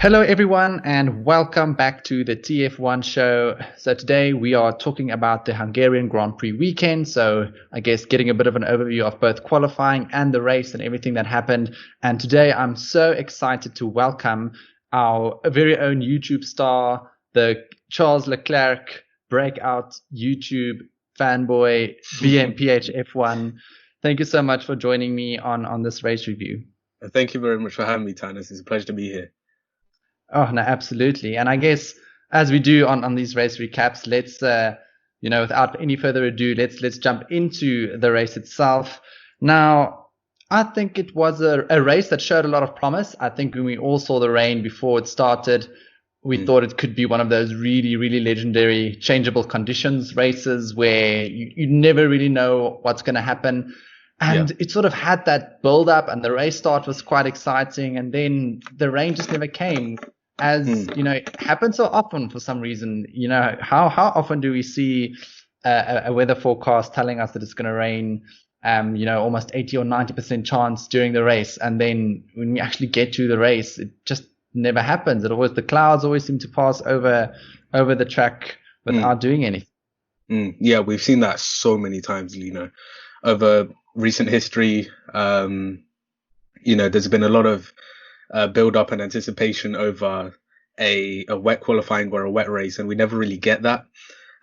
Hello, everyone, and welcome back to the TF1 show. So today we are talking about the Hungarian Grand Prix weekend. So I guess getting a bit of an overview of both qualifying and the race and everything that happened. And today I'm so excited to welcome our very own YouTube star, the Charles Leclerc breakout YouTube fanboy, BMPHF1. Thank you so much for joining me on this race review. Thank you very much for having me, Tinus. It's a pleasure to be here. Oh, no, absolutely. And I guess as we do on these race recaps, let's, without any further ado, let's jump into the race itself. Now, I think it was a race that showed a lot of promise. I think when we all saw the rain before it started, we thought it could be one of those really, really legendary changeable conditions races where you never really know what's going to happen. And it sort of had that build up, and the race start was quite exciting. And then the rain just never came, as it happens so often for some reason. How often do we see a weather forecast telling us that it's going to rain, almost 80 or 90% chance during the race. And then when we actually get to the race, it just never happens. The clouds always seem to pass over the track without doing anything. Yeah, we've seen that so many times, over recent history. There's been a lot of build up and anticipation over a wet qualifying or a wet race, and we never really get that.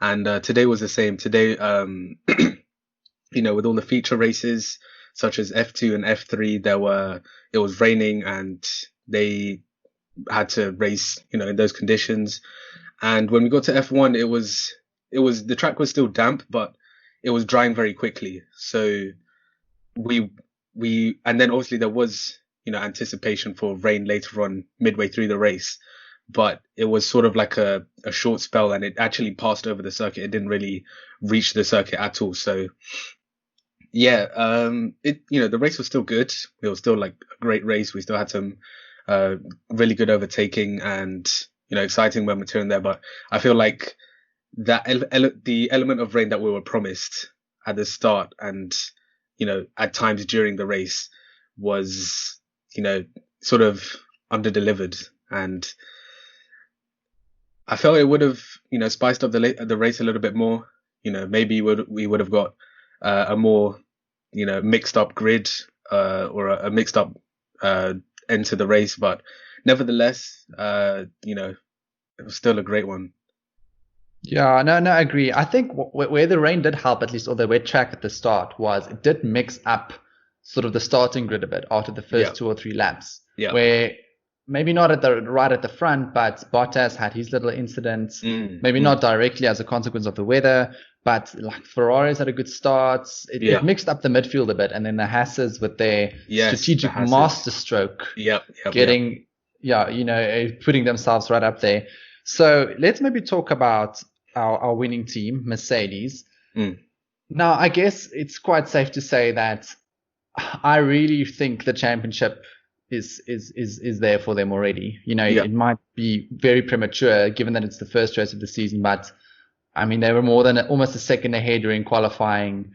And today was the same. Today, with all the feature races such as F2 and F3, it was raining and they had to race, in those conditions. And when we got to F1, the track was still damp, but it was drying very quickly. So and then obviously there was, anticipation for rain later on midway through the race, but it was sort of like a short spell, and it actually passed over the circuit. It didn't really reach the circuit at all. So yeah, the race was still good. It was still like a great race. We still had some really good overtaking and, exciting moments here and there, but I feel like that the element of rain that we were promised at the start and, at times during the race was, sort of under-delivered. And I felt it would have, spiced up the race a little bit more. Maybe we would have got a more, mixed up grid or a mixed up end to the race. But nevertheless, it was still a great one. Yeah, no, I agree. I think where the rain did help, at least, or the wet track at the start, was it did mix up sort of the starting grid a bit after the first 2 or 3 laps. Yeah. Where maybe not right at the front, but Bottas had his little incidents. Maybe not directly as a consequence of the weather, but like Ferraris had a good start. It mixed up the midfield a bit, and then the Hasses with their strategic masterstroke, putting themselves right up there. So let's maybe talk about our winning team, Mercedes. Now, I guess it's quite safe to say that I really think the championship is there for them already. It might be very premature given that it's the first race of the season, but I mean, they were more than almost a second ahead during qualifying.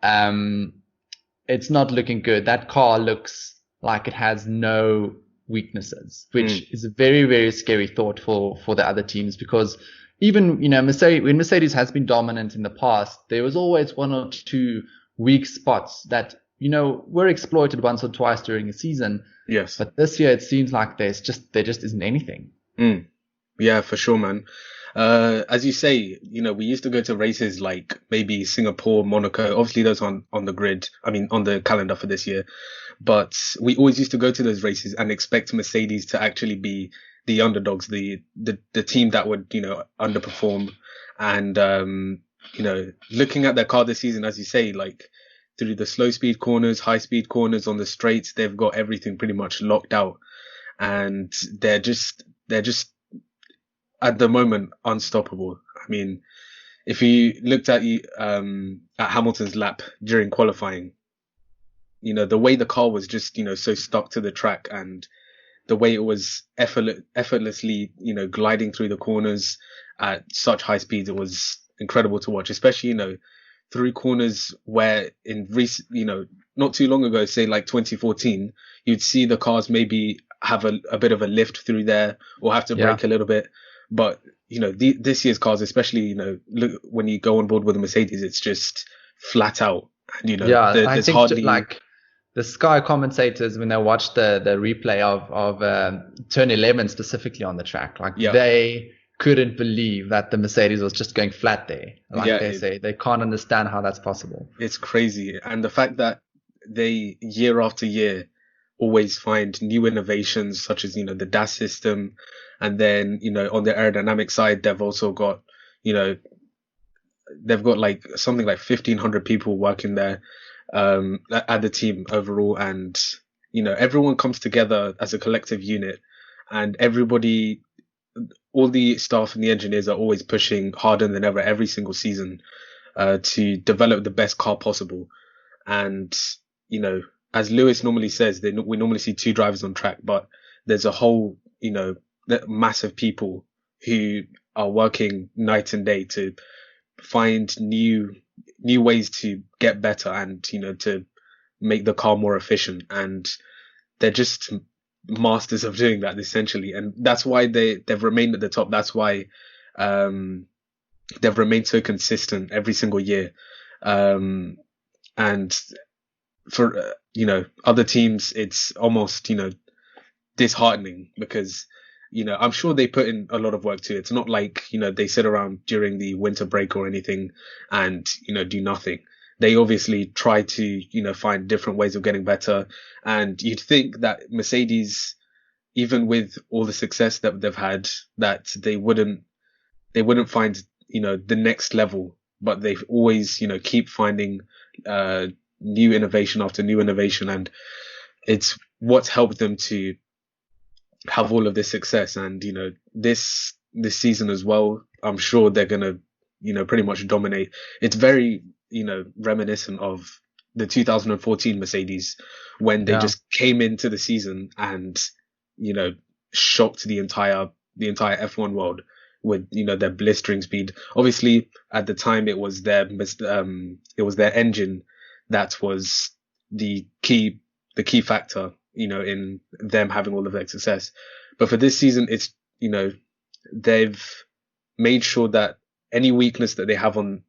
It's not looking good. That car looks like it has no weaknesses, which is a very, very scary thought for the other teams, because even, when Mercedes has been dominant in the past, there was always 1 or 2 weak spots that, were exploited once or twice during a season. Yes. But this year it seems like there just isn't anything. Yeah, for sure, man. As you say, we used to go to races like maybe Singapore, Monaco. Obviously, those on the grid. I mean, on the calendar for this year. But we always used to go to those races and expect Mercedes to actually be the underdogs, the team that would, underperform. And, looking at their car this season, as you say, like through the slow speed corners, high speed corners on the straights, they've got everything pretty much locked out. And they're just at the moment unstoppable. I mean, if you looked at Hamilton's lap during qualifying, the way the car was just, so stuck to the track, and the way it was effortlessly, gliding through the corners at such high speeds, it was incredible to watch, especially, through corners where in recent, not too long ago, say like 2014, you'd see the cars maybe have a bit of a lift through there or have to brake a little bit. But, this year's cars, especially, look, when you go on board with a Mercedes, it's just flat out. And, I there's think hardly... like the Sky commentators, when they watched the replay of turn 11 specifically on the track, like they couldn't believe that the Mercedes was just going flat there. Like they say, they can't understand how that's possible. It's crazy. And the fact that they, year after year, always find new innovations, such as, the DAS system. And then, on the aerodynamic side, they've also got, they've got like something like 1,500 people working there at the team overall. And, everyone comes together as a collective unit, and everybody, all the staff and the engineers are always pushing harder than ever every single season to develop the best car possible. And, as Lewis normally says, we normally see two drivers on track, but there's a whole, massive people who are working night and day to find new ways to get better and, to make the car more efficient. And they're just masters of doing that, essentially. And that's why they've remained at the top. That's why they've remained so consistent every single year. And for, other teams, it's almost, disheartening because, I'm sure they put in a lot of work too. It's not like, they sit around during the winter break or anything and, do nothing. They obviously try to, find different ways of getting better. And you'd think that Mercedes, even with all the success that they've had, that they wouldn't find, the next level, but they always, keep finding, new innovation after new innovation. And it's what's helped them to have all of this success. And, this season as well, I'm sure they're going to, pretty much dominate. It's very, reminiscent of the 2014 Mercedes when they just came into the season and, shocked the entire F1 world with, their blistering speed. Obviously at the time it was their engine that was the key factor, in them having all of their success. But for this season, it's, they've made sure that any weakness that they have on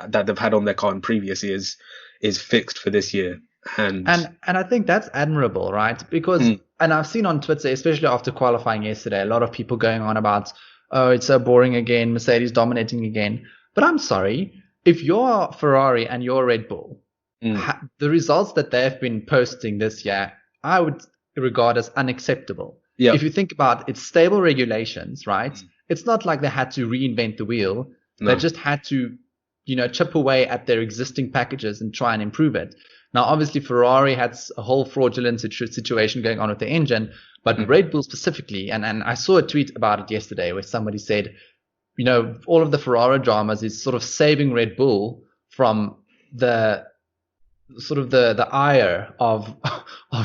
that they've had on their car in previous years is fixed for this year. And I think that's admirable, right? Because, and I've seen on Twitter, especially after qualifying yesterday, a lot of people going on about, oh, it's so boring again, Mercedes dominating again. But I'm sorry, if you're Ferrari and you're Red Bull, the results that they've been posting this year, I would regard as unacceptable. Yep. If you think about it's stable regulations, right? It's not like they had to reinvent the wheel. No. They just had to, chip away at their existing packages and try and improve it. Now, obviously, Ferrari had a whole fraudulent situation going on with the engine, but Red Bull specifically, and I saw a tweet about it yesterday where somebody said, all of the Ferrari dramas is sort of saving Red Bull from the ire of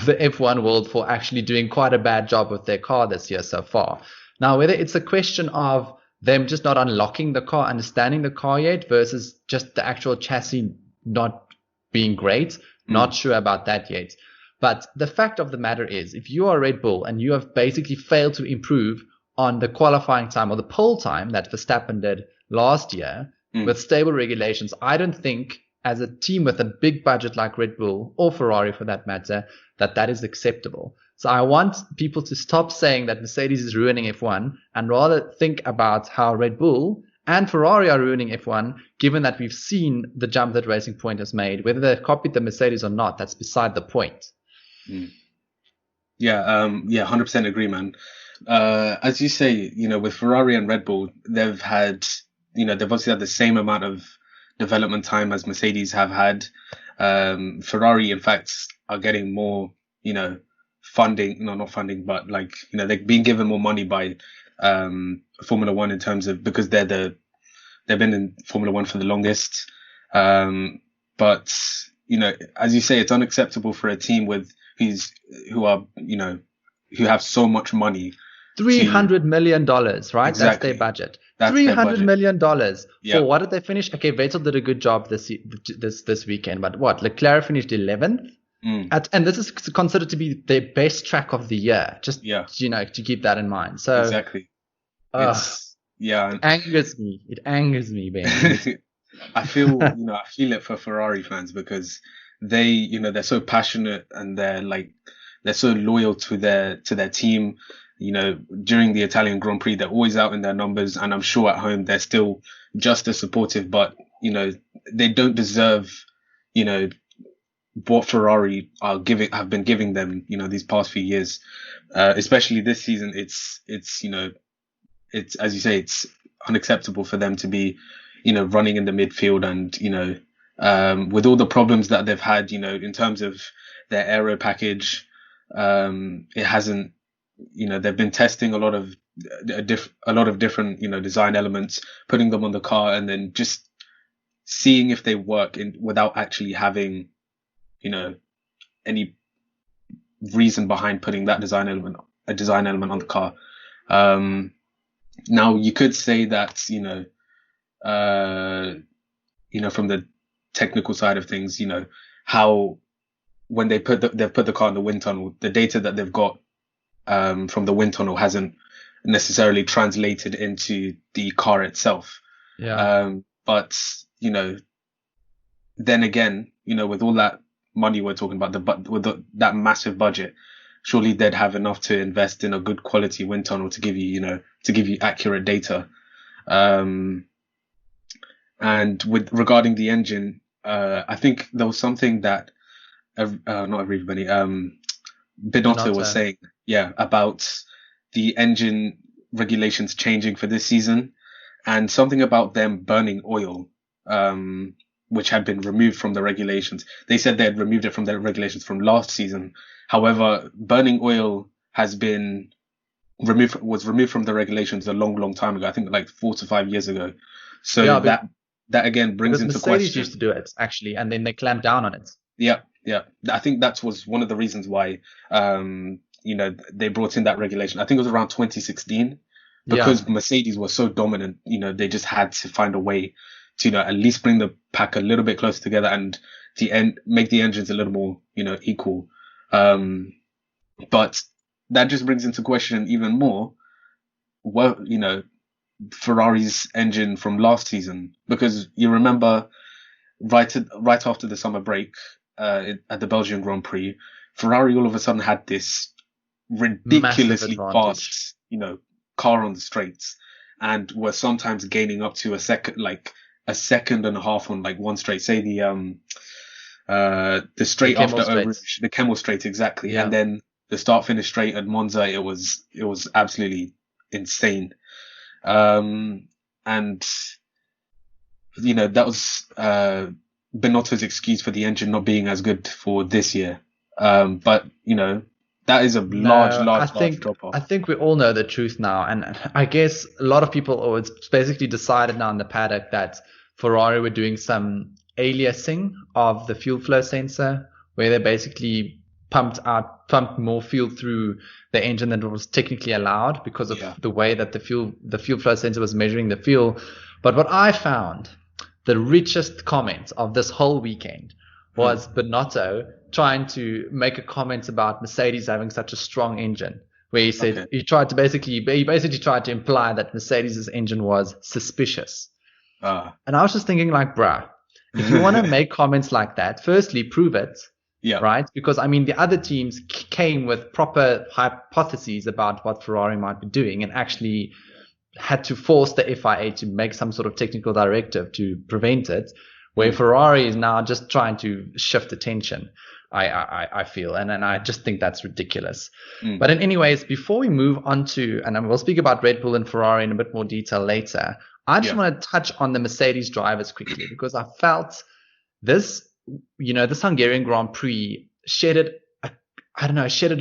the F1 world for actually doing quite a bad job with their car this year so far. Now, whether it's a question of them just not unlocking the car, understanding the car yet, versus just the actual chassis not being great, not sure about that yet. But the fact of the matter is, if you are Red Bull and you have basically failed to improve on the qualifying time or the pole time that Verstappen did last year with stable regulations, I don't think as a team with a big budget like Red Bull or Ferrari for that matter, that is acceptable. So I want people to stop saying that Mercedes is ruining F1 and rather think about how Red Bull and Ferrari are ruining F1, given that we've seen the jump that Racing Point has made. Whether they've copied the Mercedes or not, that's beside the point. Yeah, 100% agree, man. As you say, with Ferrari and Red Bull, they've had, they've obviously had the same amount of development time as Mercedes have had. Ferrari, in fact, are getting more, funding, not funding, but like, they're being given more money by Formula One in terms of, because they've been in Formula One for the longest. But, as you say, it's unacceptable for a team who have so much money. $300 million, right? Exactly. That's their budget. $300 million for what did they finish? Okay, Vettel did a good job this weekend, but what? Leclerc finished 11th. And this is considered to be their best track of the year. Just, to keep that in mind. So exactly. It angers me. It angers me, Ben. I feel it for Ferrari fans because they, they're so passionate and they're so loyal to their team. During the Italian Grand Prix, they're always out in their numbers, and I'm sure at home they're still just as supportive. But they don't deserve, what Ferrari have been giving them, these past few years, especially this season. It's as you say, it's unacceptable for them to be, running in the midfield and, with all the problems that they've had, in terms of their aero package, it hasn't, they've been testing a lot of different, design elements, putting them on the car and then just seeing if they work without actually having, any reason behind putting that design element on the car. Now you could say that, from the technical side of things, how when they've put the car in the wind tunnel, the data that they've got from the wind tunnel hasn't necessarily translated into the car itself. But then again, with all that money we're talking about, that massive budget, surely they'd have enough to invest in a good quality wind tunnel to give you accurate data. And regarding the engine, I think there was something that not everybody, Binotto was saying, about the engine regulations changing for this season, and something about them burning oil, which had been removed from the regulations. They said they had removed it from the regulations from last season. However, burning oil was removed from the regulations a long time ago. I think like 4 to 5 years ago. So that again brings into question. Mercedes used to do it actually, and then they clamped down on it. Yeah. I think that was one of the reasons why, they brought in that regulation. I think it was around 2016, because Mercedes was so dominant. They just had to find a way to, at least bring the pack a little bit closer together and make the engines a little more, equal. But that just brings into question even more, Ferrari's engine from last season, because you remember right after the summer break, at the Belgian Grand Prix, Ferrari all of a sudden had this ridiculously fast, car on the straights, and were sometimes gaining up to a second and a half on like one straight. Say the straight after Overage, the Kemmel straight, exactly, and then the start finish straight at Monza. It was absolutely insane, and that was Binotto's excuse for the engine not being as good for this year. But that is a large drop off. I think we all know the truth now, and I guess a lot of people, it's basically decided now in the paddock that Ferrari were doing some aliasing of the fuel flow sensor, where they basically pumped more fuel through the engine than was technically allowed because of the way that the fuel flow sensor was measuring the fuel. But what I found the richest comment of this whole weekend was Binotto trying to make a comment about Mercedes having such a strong engine, where he said he basically tried to imply that Mercedes' engine was suspicious. And I was just thinking, like, bruh, if you want to make comments like that, firstly prove it. Right? Because the other teams came with proper hypotheses about what Ferrari might be doing, and actually had to force the FIA to make some sort of technical directive to prevent it, where Ferrari is now just trying to shift attention, I feel. And I just think that's ridiculous. But anyways, before we move on to, and we'll speak about Red Bull and Ferrari in a bit more detail later, I just want to touch on the Mercedes drivers quickly, because I felt this Hungarian Grand Prix shedded a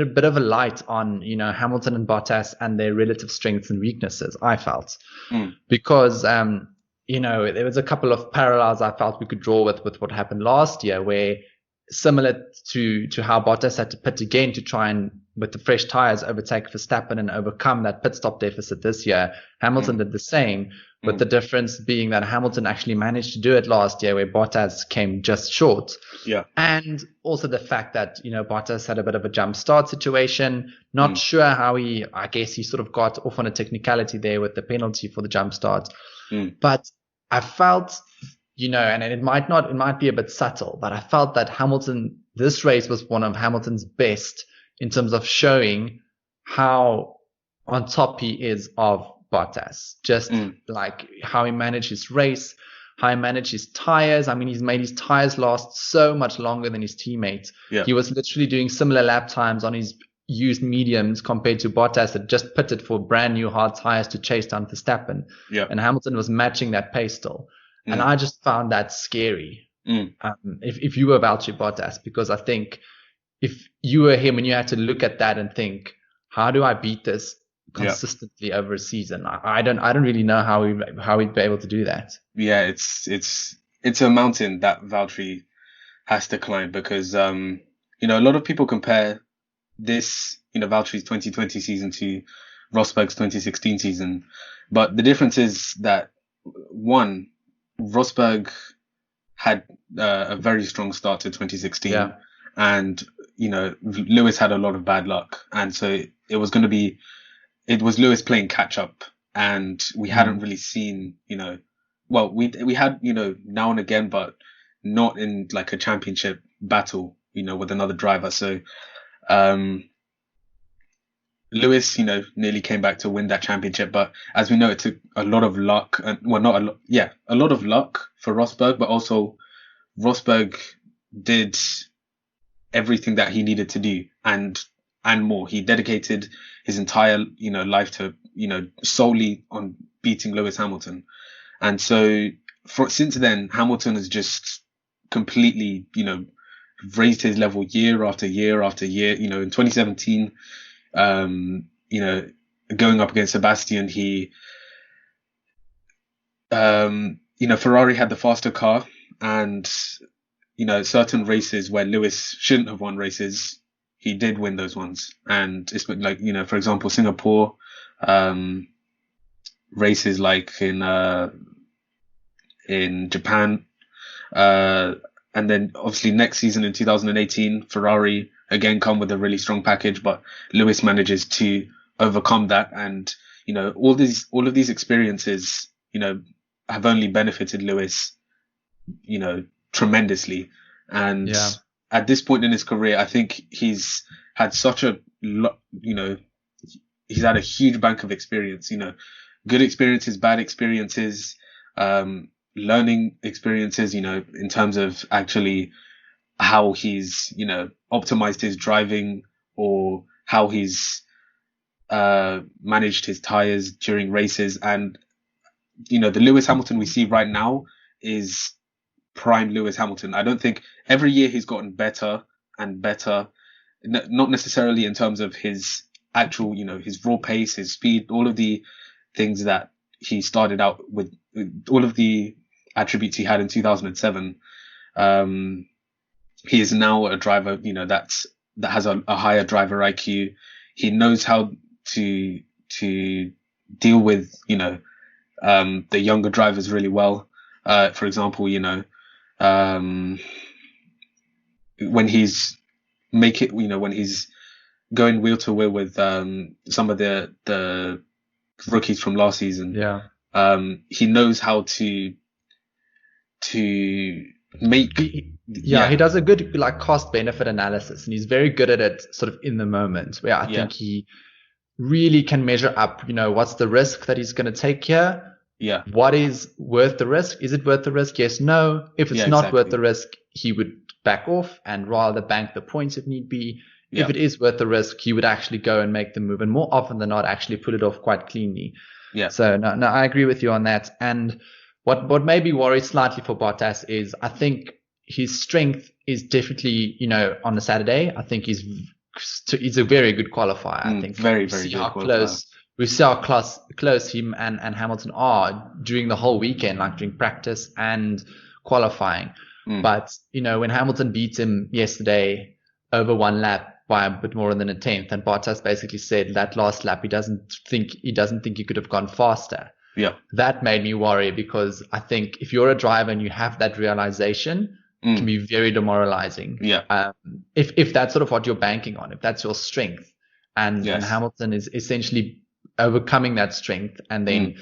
bit of a light on, Hamilton and Bottas and their relative strengths and weaknesses, I felt. Because, there was a couple of parallels I felt we could draw with what happened last year, where similar to how Bottas had to pit again to try and, with the fresh tires, overtake Verstappen and overcome that pit stop deficit this year, Hamilton did the same. with the difference being that Hamilton actually managed to do it last year, where Bottas came just short. Yeah. And also the fact that, Bottas had a bit of a jump start situation. Not sure how I guess he sort of got off on a technicality there with the penalty for the jump start. But I felt, and it might be a bit subtle, but I felt that this race was one of Hamilton's best in terms of showing how on top he is of Bottas. Just like how he managed his race, how he managed his tires. I mean, he's made his tires last so much longer than his teammates. Yeah. He was literally doing similar lap times on his used mediums compared to Bottas that just pitted for brand new hard tires to chase down Verstappen. Yeah. And Hamilton was matching that pace still. And I just found that scary. If you were Valtteri Bottas, because I think if you were him and you had to look at that and think, how do I beat this consistently over a season? I don't really know how he'd be able to do that. Yeah, it's a mountain that Valtteri has to climb, because a lot of people compare this, Valtteri's 2020 season to Rosberg's 2016 season, but the difference is that one, Rosberg had a very strong start to 2016, and Lewis had a lot of bad luck, and so it was Lewis playing catch up, and we hadn't really seen, we had, now and again, but not in like a championship battle, with another driver. So Lewis, nearly came back to win that championship, but as we know, it took a lot of luck, a lot of luck for Rosberg, but also Rosberg did everything that he needed to do and more. He dedicated his entire, life to, solely on beating Lewis Hamilton. And so since then, Hamilton has just completely, raised his level year after year after year. In 2017, going up against Sebastian, Ferrari had the faster car, and, certain races where Lewis shouldn't have won races, he did win those ones. And it's like, for example, Singapore, races like in Japan, and then obviously next season in 2018, Ferrari again come with a really strong package, but Lewis manages to overcome that. And, all of these experiences, have only benefited Lewis, tremendously. And at this point in his career, I think he's had such he's had a huge bank of experience, good experiences, bad experiences, learning experiences, in terms of actually how he's, optimized his driving, or how he's managed his tires during races. And, the Lewis Hamilton we see right now is prime Lewis Hamilton. I don't think every year he's gotten better and better, not necessarily in terms of his actual, his raw pace, his speed, all of the things that he started out with, all of the attributes he had in 2007. He is now a driver, that has a higher driver IQ. He knows how to deal with, the younger drivers really well. For example, when he's when he's going wheel to wheel with some of the rookies from last season, he knows how to make he does a good cost benefit analysis, and he's very good at it sort of in the moment, where I think he really can measure up, what's the risk that he's going to take here. Yeah. What is worth the risk? Is it worth the risk? Yes, no. If it's not worth the risk, he would back off and rather bank the points if need be. Yeah. If it is worth the risk, he would actually go and make the move, and more often than not actually pull it off quite cleanly. Yeah. So no, I agree with you on that. And what made me worry slightly for Bottas is I think his strength is definitely, on a Saturday. I think he's a very good qualifier. I think very, very good qualifier. We see how close him and Hamilton are during the whole weekend, like during practice and qualifying. But, when Hamilton beat him yesterday over one lap by a bit more than a tenth, and Bottas basically said that last lap he doesn't think he could have gone faster. Yeah. That made me worry, because I think if you're a driver and you have that realization, it can be very demoralizing. Yeah. If that's sort of what you're banking on, if that's your strength, and Hamilton is essentially overcoming that strength, and then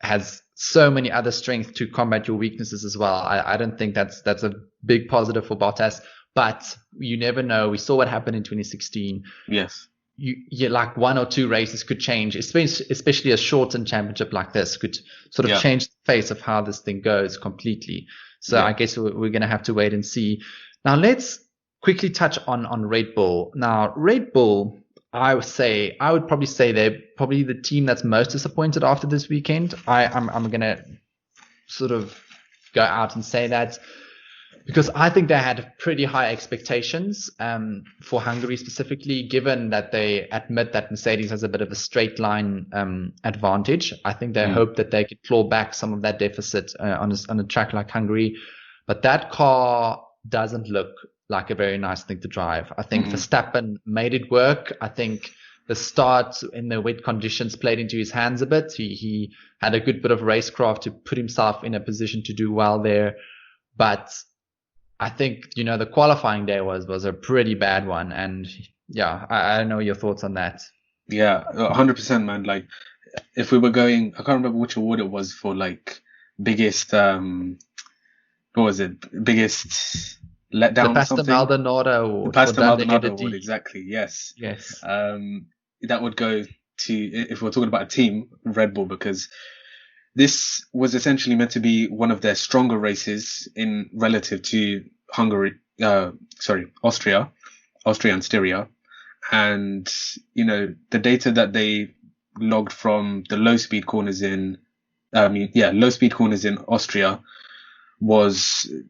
has so many other strengths to combat your weaknesses as well. I don't think that's a big positive for Bottas, but you never know. We saw what happened in 2016. Yes. You like one or two races could change, especially a shortened championship like this could sort of change the face of how this thing goes completely. So I guess we're going to have to wait and see. Now let's quickly touch on Red Bull. Now Red Bull, I would probably say they're probably the team that's most disappointed after this weekend. I'm going to sort of go out and say that, because I think they had pretty high expectations for Hungary specifically, given that they admit that Mercedes has a bit of a straight line advantage. I think they hope that they could claw back some of that deficit on a track like Hungary. But that car doesn't look like a very nice thing to drive. I think Verstappen made it work. I think the start in the wet conditions played into his hands a bit. He had a good bit of racecraft to put himself in a position to do well there. But I think, the qualifying day was a pretty bad one. And I don't know your thoughts on that. Yeah, 100%, man. Like, if we were going, I can't remember which award it was for, like, biggest, what was it? Biggest letdown or something? The Pastor Maldonado Award. The Pastor Maldonado Award, exactly. Yes. Yes. That would go to, if we're talking about a team, Red Bull, because this was essentially meant to be one of their stronger races in relative to Austria and Styria. And, the data that they logged from the low speed corners in Austria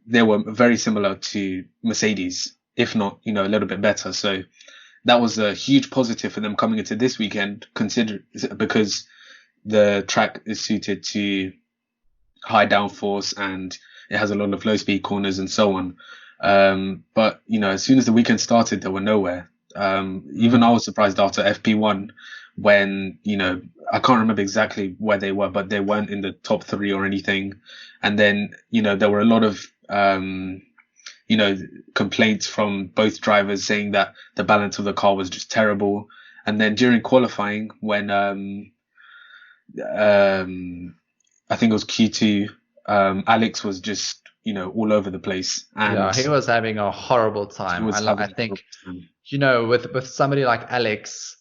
they were very similar to Mercedes, if not, a little bit better. So that was a huge positive for them coming into this weekend, because the track is suited to high downforce and it has a lot of low speed corners and so on. But, as soon as the weekend started, they were nowhere. Even I was surprised after FP1 when, I can't remember exactly where they were, but they weren't in the top 3 or anything. And then, there were a lot of, complaints from both drivers saying that the balance of the car was just terrible. And then during qualifying, when, I think it was Q2, Alex was just, all over the place. And he was having a horrible time. I think, with somebody like Alex,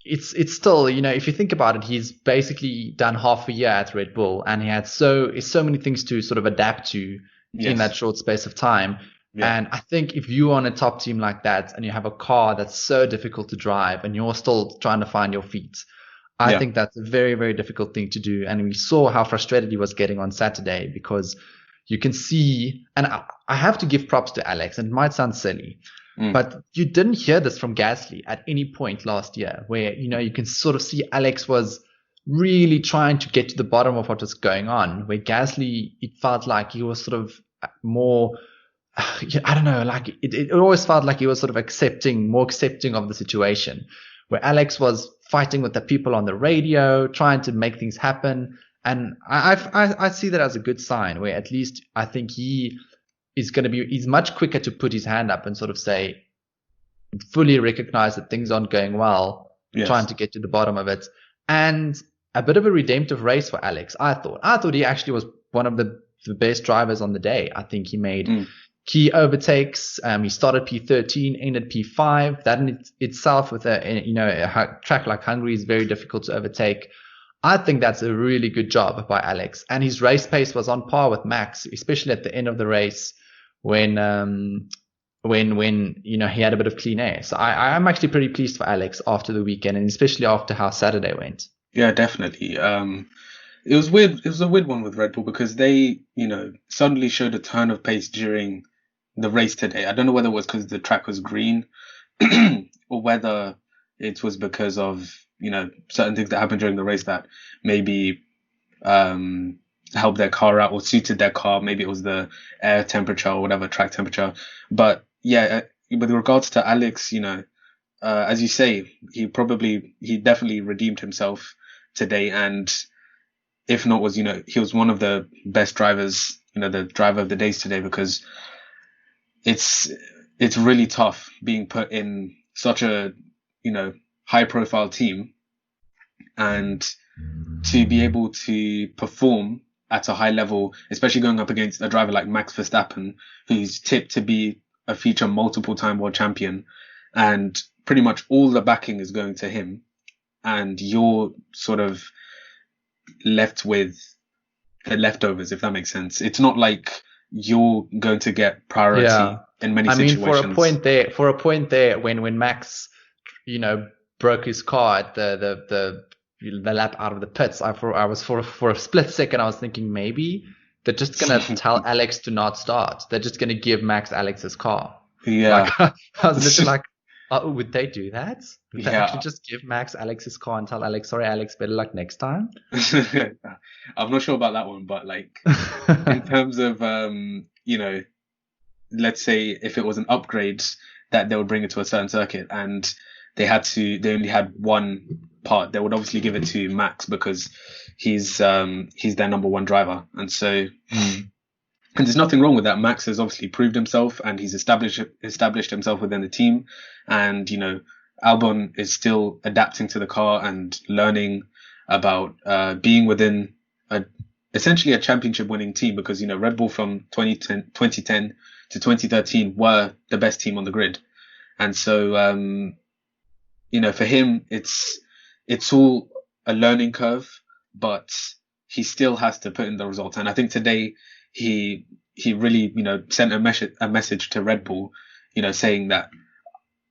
it's still, if you think about it, he's basically done half a year at Red Bull, and he had so many things to sort of adapt to in that short space of time. Yeah. And I think if you're on a top team like that and you have a car that's so difficult to drive and you're still trying to find your feet, I think that's a very, very difficult thing to do. And we saw how frustrated he was getting on Saturday, because you can see, and I have to give props to Alex, and it might sound silly, but you didn't hear this from Gasly at any point last year, where, you can sort of see Alex was really trying to get to the bottom of what was going on, where Gasly, it felt like he was sort of more, I don't know, like it always felt like he was sort of more accepting of the situation, where Alex was fighting with the people on the radio, trying to make things happen. And I see that as a good sign, where at least I think he's much quicker to put his hand up and sort of say, fully recognize that things aren't going well, trying to get to the bottom of it. And a bit of a redemptive race for Alex, I thought he actually was one of the best drivers on the day. I think he made key overtakes. He started P13, ended P5. That in itself, with a track like Hungary, is very difficult to overtake. I think that's a really good job by Alex. And his race pace was on par with Max, especially at the end of the race when he had a bit of clean air. So I'm actually pretty pleased for Alex after the weekend, and especially after how Saturday went. Yeah, definitely. It was weird. It was a weird one with Red Bull, because they, suddenly showed a turn of pace during the race today. I don't know whether it was because the track was green or whether it was because of, certain things that happened during the race that maybe helped their car out or suited their car. Maybe it was the air temperature or whatever, track temperature. But yeah, with regards to Alex, as you say, he definitely redeemed himself today. And if not was, he was one of the best drivers, the driver of the days today, because it's really tough being put in such a, high profile team, and to be able to perform at a high level, especially going up against a driver like Max Verstappen, who's tipped to be a future multiple time world champion, and pretty much all the backing is going to him, and you're sort of left with the leftovers, if that makes sense. It's not like you're going to get priority in many situations. For a point there, when Max, broke his car at the lap out of the pits, I was for a split second, I was thinking maybe they're just gonna tell Alex to not start. They're just gonna give Max Alex's car. Yeah, I was literally like, oh, would they do that? Would they actually just give Max Alex's car and tell Alex, sorry, Alex, better luck next time? I'm not sure about that one, but like in terms of, let's say if it was an upgrade that they would bring it to a certain circuit and they only had one part, they would obviously give it to Max because he's their number one driver. And so, and there's nothing wrong with that. Max has obviously proved himself and he's established himself within the team. And, Albon is still adapting to the car and learning about being within essentially a championship winning team, because, Red Bull from 2010 to 2013 were the best team on the grid. And so, for him, it's all a learning curve, but he still has to put in the results. And I think today he really, sent a message to Red Bull, saying that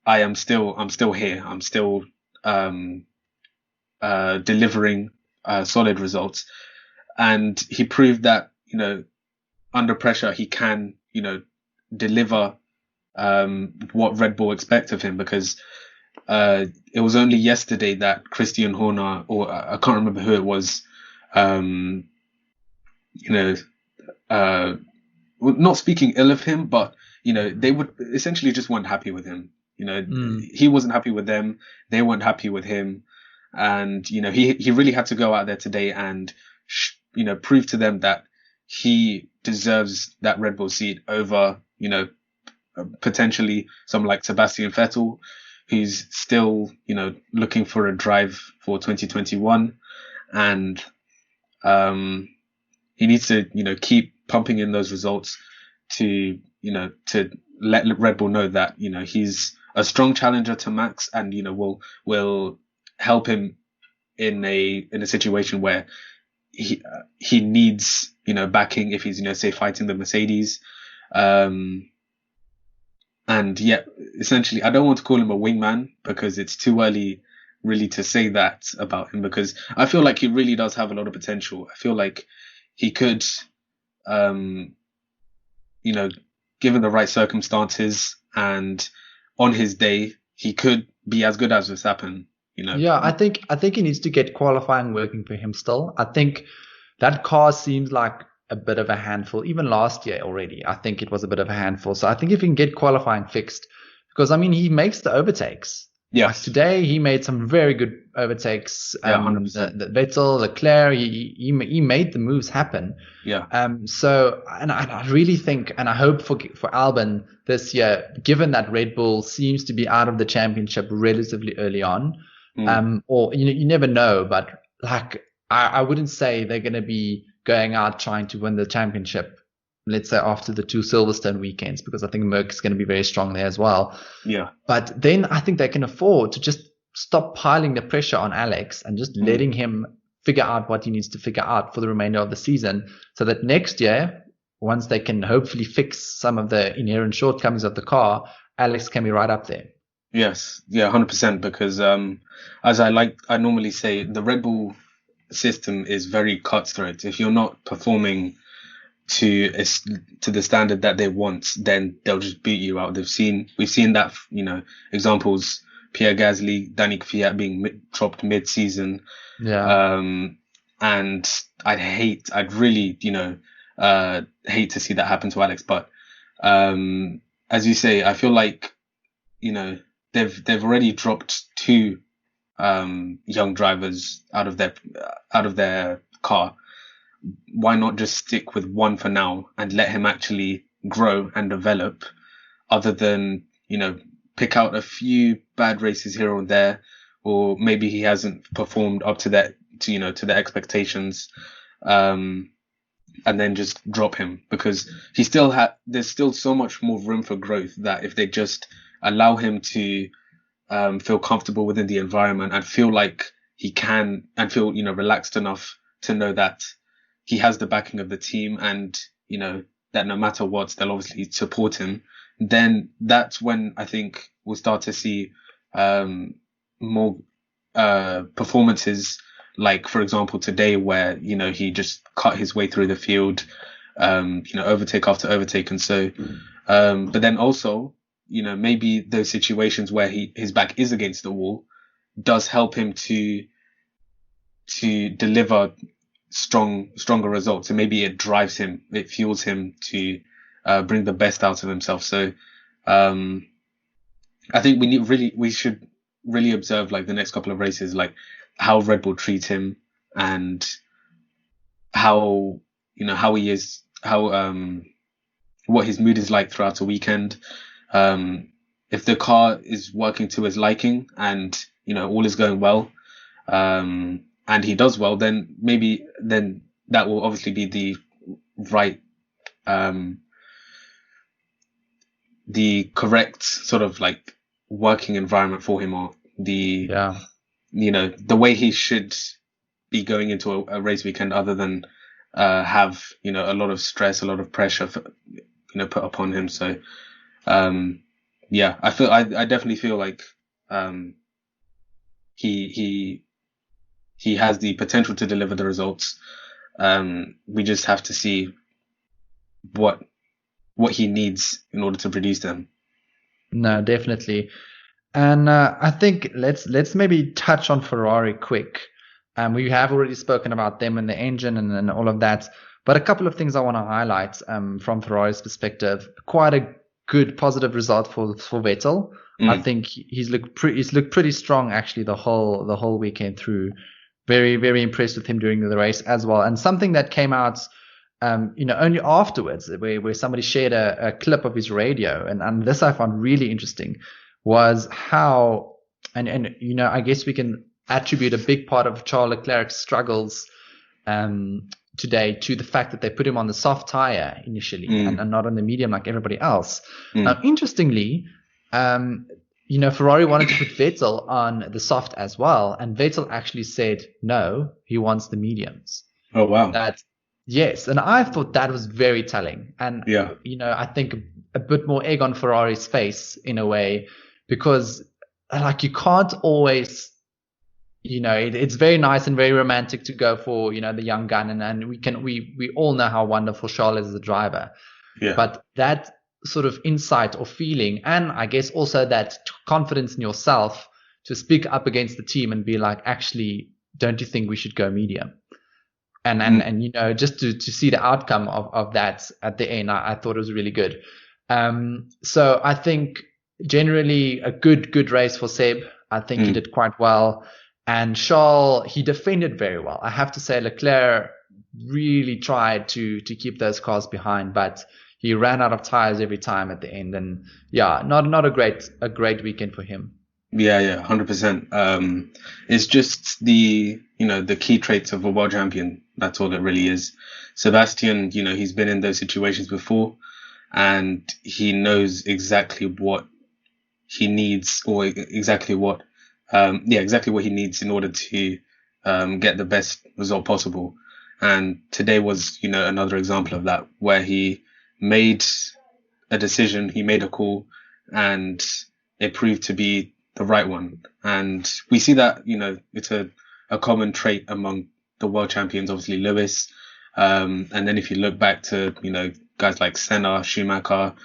I'm still here. I'm still delivering solid results. And he proved that, under pressure, he can, deliver what Red Bull expect of him, because it was only yesterday that Christian Horner, or I can't remember who it was, not speaking ill of him, but, they would essentially just weren't happy with him. He wasn't happy with them. They weren't happy with him. And, he really had to go out there today and, prove to them that he deserves that Red Bull seat over, potentially someone like Sebastian Vettel, who's still, looking for a drive for 2021. And he needs to, keep pumping in those results to let Red Bull know that, he's a strong challenger to Max, and, will help him in a situation where he needs, backing if he's, say, fighting the Mercedes. And yeah, essentially, I don't want to call him a wingman because it's too early really to say that about him, because I feel like he really does have a lot of potential. I feel like he could, given the right circumstances and on his day, he could be as good as Verstappen. Yeah, I think he needs to get qualifying working for him still. I think that car seems like a bit of a handful. Even last year already, I think it was a bit of a handful. So I think if he can get qualifying fixed, because he makes the overtakes. Yeah. Like today he made some very good overtakes. The Vettel, Leclerc, he made the moves happen. Yeah. So I really think, and I hope for Albon this year, given that Red Bull seems to be out of the championship relatively early on, or you never know, but like I wouldn't say they're going to be going out trying to win the championship, let's say after the two Silverstone weekends, because I think Merck's going to be very strong there as well. Yeah. But then I think they can afford to just stop piling the pressure on Alex and just letting him figure out what he needs to figure out for the remainder of the season, so that next year, once they can hopefully fix some of the inherent shortcomings of the car, Alex can be right up there. Yes. Yeah, 100%. Because as I normally say, the Red Bull system is very cutthroat. If you're not performing to the standard that they want, then they'll just beat you out. We've seen that, examples, Pierre Gasly, Danny Kvyat being dropped mid-season. Yeah. And I'd really, hate to see that happen to Alex. But as you say, I feel like, they've already dropped two young drivers out of their car. why not just stick with one for now and let him actually grow and develop, other than, pick out a few bad races here or there, or maybe he hasn't performed up to to the expectations, and then just drop him, because there's still so much more room for growth, that if they just allow him to feel comfortable within the environment and feel like he can, and feel, relaxed enough to know that he has the backing of the team, and, that no matter what, they'll obviously support him, then that's when I think we'll start to see more performances, like, for example, today, where, he just cut his way through the field, overtake after overtake. And so, but then also, maybe those situations where his back is against the wall does help him to deliver stronger results. And maybe it drives him, it fuels him to bring the best out of himself. So, I think we should really observe, like, the next couple of races, like how Red Bull treat him, and how he is, what his mood is like throughout the weekend. If the car is working to his liking, and all is going well, and he does well, then that will obviously be the right, the correct sort of like working environment for him, or the way he should be going into a race weekend, other than have a lot of stress, a lot of pressure put upon him. So I definitely feel like he has the potential to deliver the results. We just have to see what he needs in order to produce them. No, definitely. And I think let's maybe touch on Ferrari quick. We have already spoken about them and the engine and all of that, but a couple of things I want to highlight from Ferrari's perspective. Quite a good positive result for Vettel. I think he's looked pretty strong actually the whole weekend through. Very, very impressed with him during the race as well. And something that came out only afterwards, where somebody shared a clip of his radio, and this I found really interesting, was how, and I guess we can attribute a big part of Charles Leclerc's struggles today to the fact that they put him on the soft tire initially and not on the medium like everybody else. Now, interestingly, Ferrari wanted to put Vettel on the soft as well, and Vettel actually said no, he wants the mediums. Oh wow! Yes, and I thought that was very telling, and I think a bit more egg on Ferrari's face in a way, because like you can't always, it's very nice and very romantic to go for the young gun, and we all know how wonderful Charles is as a driver, but that sort of insight or feeling, and I guess also that confidence in yourself to speak up against the team and be like, actually, don't you think we should go medium? And just to see the outcome of that at the end, I thought it was really good. So I think generally a good race for Seb. I think he did quite well. And Charles, he defended very well. I have to say Leclerc really tried to keep those cars behind, but he ran out of tires every time at the end. And not a great weekend for him. Yeah, 100%. It's just the key traits of a world champion. That's all it really is. Sebastian, he's been in those situations before, and he knows exactly what he needs, or exactly what he needs in order to get the best result possible. And today was, another example of that, where he made a decision, he made a call, and it proved to be the right one. And we see that, it's a common trait among the world champions, obviously Lewis. And then if you look back to, guys like Senna, Schumacher,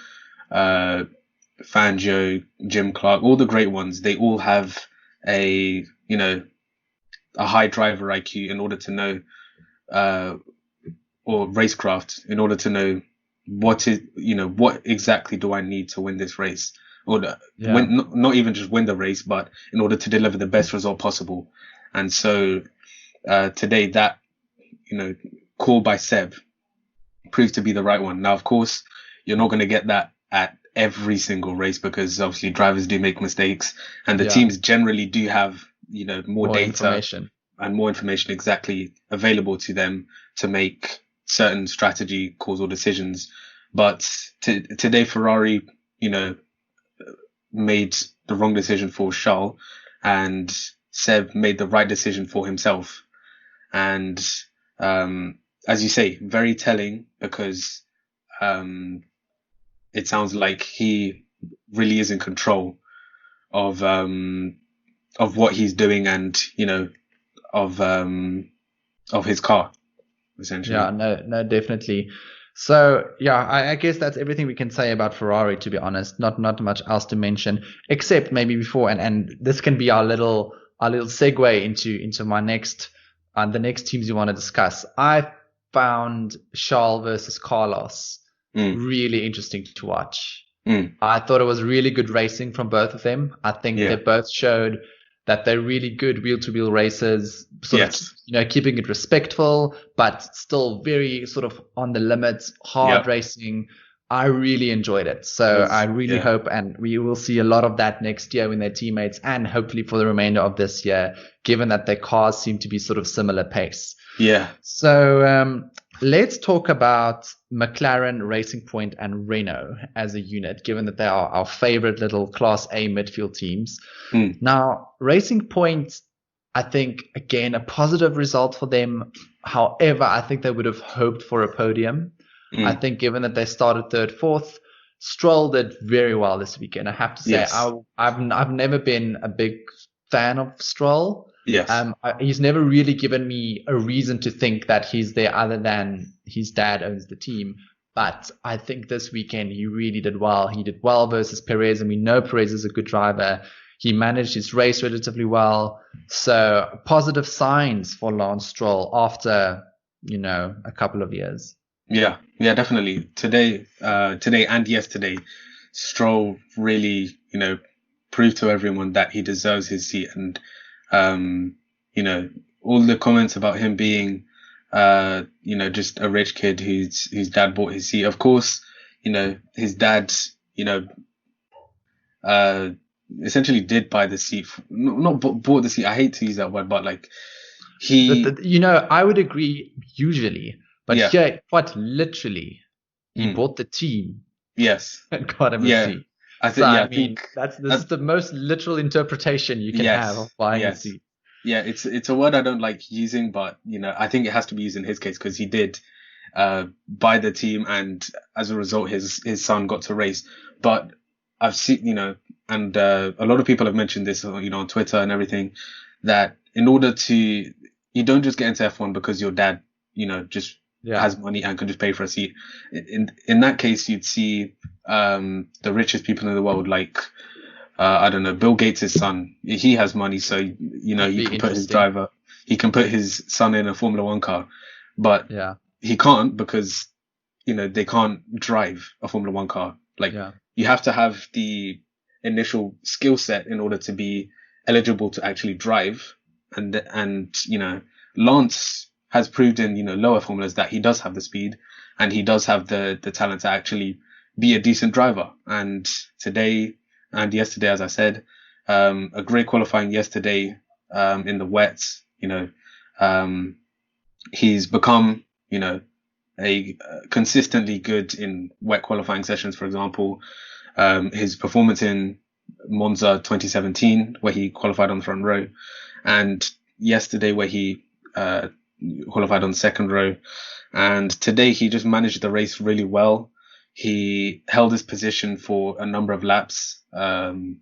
Fangio, Jim Clark, all the great ones, they all have a high driver IQ in order to know, or racecraft, in order to know what exactly do I need to win this race, or not even just win the race, but in order to deliver the best result possible. And so today that call by Seb proved to be the right one. Now, of course, you're not going to get that at every single race because obviously drivers do make mistakes, and the teams generally do have, more data information and more information exactly available to them to make certain strategy calls or decisions. But today Ferrari, made the wrong decision for Charles, and Seb made the right decision for himself. And as you say, very telling because it sounds like he really is in control of what he's doing and of his car, essentially. Yeah, no, definitely. So yeah, I guess that's everything we can say about Ferrari, to be honest. Not much else to mention, except maybe before and this can be our little segue into my next the next teams you want to discuss. I found Charles versus Carlos really interesting to watch. I thought it was really good racing from both of them. I think they both showed that they're really good wheel-to-wheel racers, sort of, keeping it respectful, but still very sort of on the limits, hard racing. I really enjoyed it. So I really hope, and we will see a lot of that next year when their teammates, and hopefully for the remainder of this year, given that their cars seem to be sort of similar pace. Yeah. So let's talk about McLaren, Racing Point, and Renault as a unit, given that they are our favorite little Class A midfield teams. Now, Racing Point, I think, again, a positive result for them. However, I think they would have hoped for a podium. I think given that they started third, fourth, Stroll did very well this weekend. I have to say, I've never been a big fan of Stroll. Yes. He's never really given me a reason to think that he's there other than his dad owns the team. But I think this weekend he really did well. He did well versus Perez, and we know Perez is a good driver. He managed his race relatively well. So positive signs for Lance Stroll after, a couple of years. Yeah, definitely. Today and yesterday, Stroll really, proved to everyone that he deserves his seat. And, all the comments about him being, just a rich kid whose dad bought his seat. Of course, his dad, essentially did buy the seat. Not bought the seat. I hate to use that word, but like he, I would agree usually. But here, quite literally, he bought the team. Yes. And got him a seat. I think this is the most literal interpretation you can have of buying a seat. Yeah, it's a word I don't like using, but I think it has to be used in his case because he did buy the team, and as a result, his son got to race. But I've seen, and a lot of people have mentioned this, on Twitter and everything, that in order to, you don't just get into F1 because your dad, just has money and can just pay for a seat. In that case, you'd see the richest people in the world, like I don't know, Bill Gates' son. He has money, so he can put his driver. He can put his son in a Formula One car, but he can't because they can't drive a Formula One car. Like you have to have the initial skill set in order to be eligible to actually drive, and Lance has proved in, lower formulas that he does have the speed and he does have the talent to actually be a decent driver. And today and yesterday, as I said, a great qualifying yesterday, in the wets, he's become, a consistently good in wet qualifying sessions. For example, his performance in Monza 2017, where he qualified on the front row, and yesterday where he, qualified on the second row, and today he just managed the race really well. He held his position for a number of laps, well,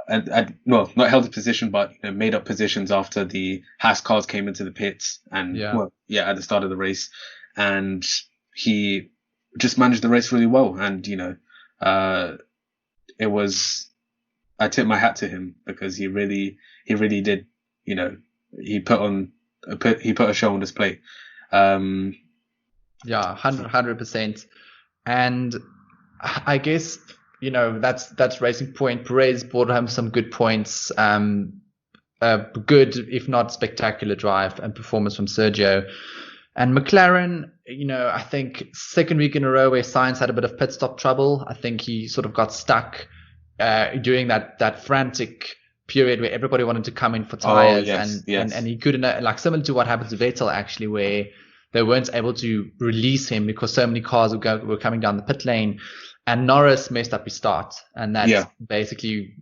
not held his position, but made up positions after the Haas cars came into the pits, and at the start of the race, and he just managed the race really well. And it was, I tip my hat to him because he really did, he put a show on display. 100%. And I guess, that's Racing Point. Perez brought home some good points. Good, if not spectacular drive and performance from Sergio. And McLaren, I think second week in a row where Sainz had a bit of pit stop trouble. I think he sort of got stuck during that frantic period where everybody wanted to come in for tires, and he couldn't, like similar to what happened to Vettel actually, where they weren't able to release him because so many cars were coming down the pit lane, and Norris messed up his start, and that basically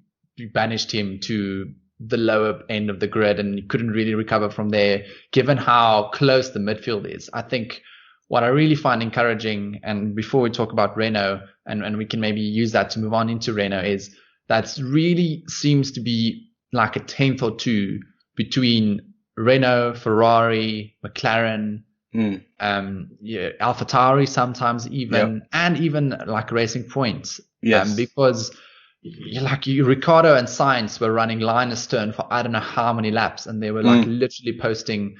banished him to the lower end of the grid, and he couldn't really recover from there, given how close the midfield is. I think what I really find encouraging, and before we talk about Renault, and we can maybe use that to move on into Renault, is that really seems to be like a tenth or two between Renault, Ferrari, McLaren, AlphaTauri sometimes even, and even like Racing Points. Because Ricciardo and Sainz were running line astern for I don't know how many laps, and they were like literally posting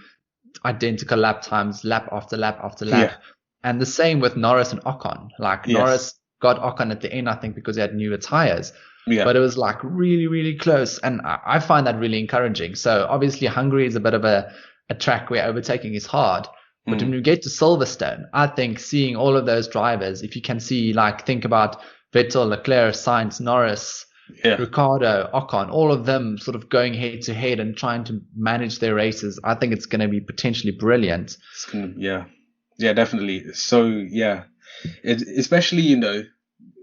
identical lap times, lap after lap after lap. And the same with Norris and Ocon. Norris got Ocon at the end, I think, because he had newer tires. But it was like really, really close. And I find that really encouraging. So obviously Hungary is a bit of a track where overtaking is hard. But when you get to Silverstone, I think seeing all of those drivers, if you can see, think about Vettel, Leclerc, Sainz, Norris, Ricciardo, Ocon, all of them sort of going head to head and trying to manage their races, I think it's going to be potentially brilliant. Definitely. So, especially,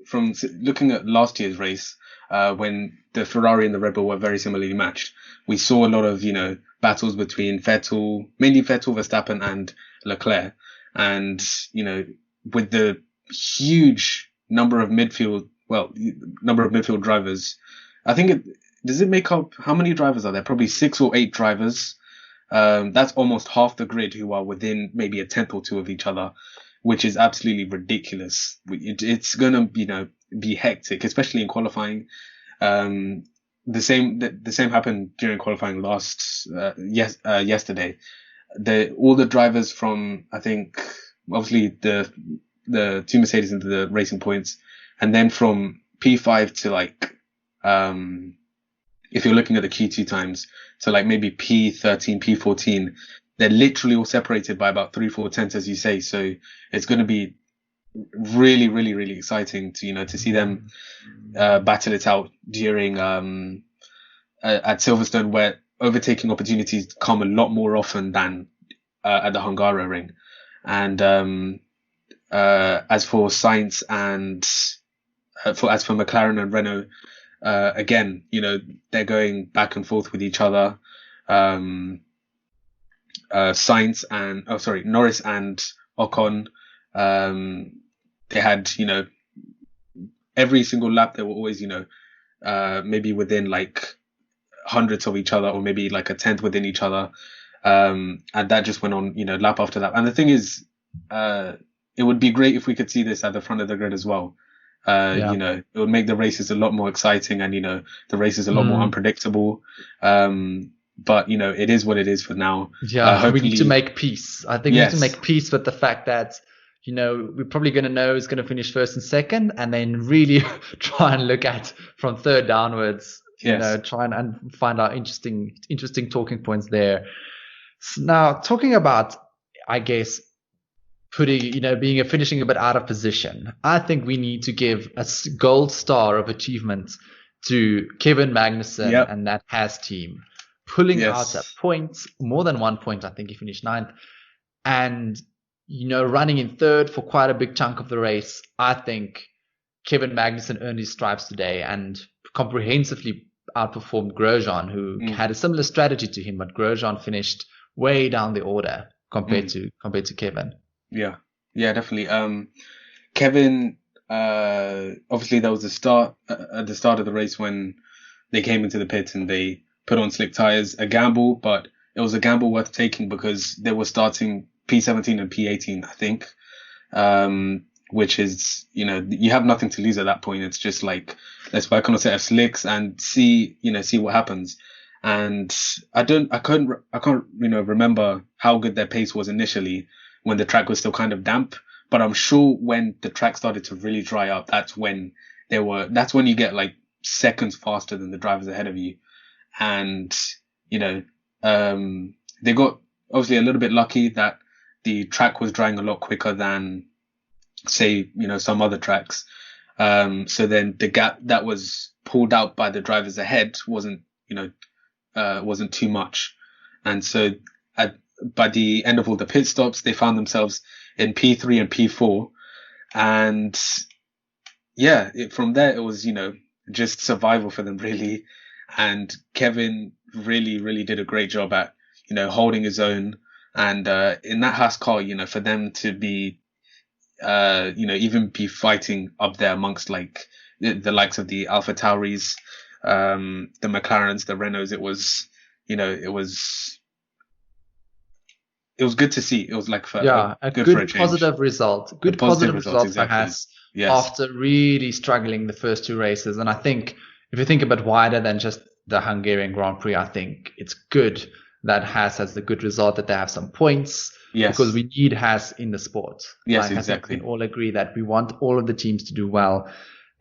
from looking at last year's race, when the Ferrari and the Red Bull were very similarly matched, we saw a lot of, battles between mainly Vettel, Verstappen and Leclerc. And, with the huge number of midfield drivers, I think does it make up, how many drivers are there? Probably 6 or 8 drivers. That's almost half the grid who are within maybe a tenth or two of each other, which is absolutely ridiculous. It's gonna, be hectic, especially in qualifying. The same happened during qualifying yesterday. All the drivers from, I think, obviously the two Mercedes into the Racing Points, and then from P5 to if you're looking at the Q2 times, so maybe P13, P14, they're literally all separated by about 3-4 tenths, as you say. So it's going to be really, really, really exciting to see them battle it out during at Silverstone, where overtaking opportunities come a lot more often than at the Hungaroring. And as for Sainz and as for McLaren and Renault, again, they're going back and forth with each other. Norris and Ocon, they had, every single lap they were always, maybe within hundreds of each other, or maybe a tenth within each other. And that just went on, lap after lap. And the thing is, it would be great if we could see this at the front of the grid as well. It would make the races a lot more exciting, and, the races a lot more unpredictable. But, it is what it is for now. We need to make peace. I think we need to make peace with the fact that, we're probably going to know who's going to finish first and second, and then really try and look at from third downwards, try and find out interesting talking points there. So now, talking about, I guess, finishing a bit out of position, I think we need to give a gold star of achievement to Kevin Magnussen and that Haas team, pulling out a point, more than 1 point. I think he finished 9th, and running in third for quite a big chunk of the race. I think Kevin Magnussen earned his stripes today and comprehensively outperformed Grosjean, who had a similar strategy to him, but Grosjean finished way down the order compared to Kevin. Yeah, definitely. Kevin, obviously that was at the start of the race when they came into the pit and they put on slick tires, a gamble, but it was a gamble worth taking because they were starting P17 and P18, I think, which is, you have nothing to lose at that point. It's just let's work on a set of slicks and see what happens. And I can't remember how good their pace was initially when the track was still kind of damp, but I'm sure when the track started to really dry up, that's when you get seconds faster than the drivers ahead of you. And, they got obviously a little bit lucky that the track was drying a lot quicker than, say, some other tracks. So then the gap that was pulled out by the drivers ahead wasn't too much. And so by the end of all the pit stops, they found themselves in P3 and P4. And from there, it was, just survival for them, really. And Kevin really, really did a great job at, holding his own. And in that Haas car, for them to be, even be fighting up there amongst like the likes of the Alpha Tauris, the McLarens, the Renaults, it was good to see. It was like a good positive result. Good positive result exactly. For Haas yes. After really struggling the first two races. And I think if you think a bit wider than just the Hungarian Grand Prix, I think it's good that Haas has the good result, that they have some points. Yes. Because we need Haas in the sport. Yes, like, exactly. I think we can all agree that we want all of the teams to do well.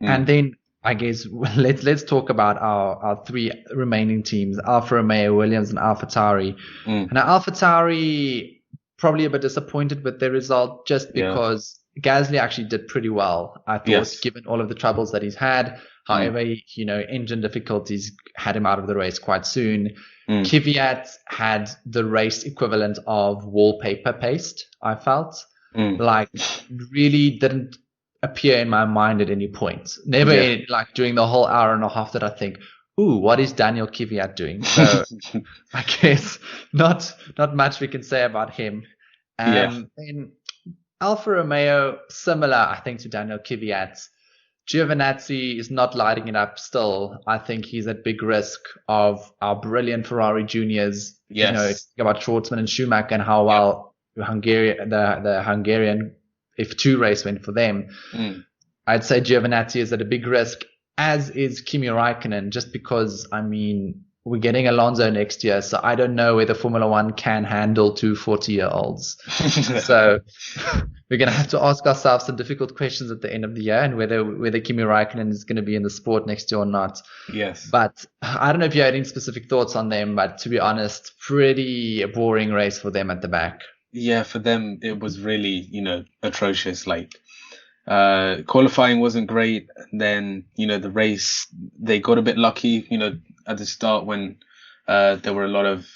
And then I guess let's talk about our three remaining teams: Alfa Romeo, Williams, and AlphaTauri. Now, AlphaTauri probably a bit disappointed with their result, just because Gasly actually did pretty well, I thought, given all of the troubles that he's had. However, engine difficulties had him out of the race quite soon. Kvyat had the race equivalent of wallpaper paste, I felt. Like, really didn't appear in my mind at any point. Never, like, during the whole hour and a half did I think, ooh, what is Daniel Kvyat doing? So I guess not much we can say about him. In Alfa Romeo, similar, I think, to Daniel Kvyat. Giovinazzi is not lighting it up still. I think he's at big risk of our brilliant Ferrari juniors. Yes. About Schwartzman and Schumacher and how well the Hungarian F2 race went for them. I'd say Giovinazzi is at a big risk, as is Kimi Räikkönen, just because, we're getting Alonso next year, so I don't know whether Formula One can handle two 40-year-olds. So we're going to have to ask ourselves some difficult questions at the end of the year, and whether Kimi Räikkönen is going to be in the sport next year or not. Yes. But I don't know if you had any specific thoughts on them, but to be honest, pretty boring race for them at the back. Yeah, for them, it was really, atrocious. Like, qualifying wasn't great. And then, the race, they got a bit lucky, at the start when there were a lot of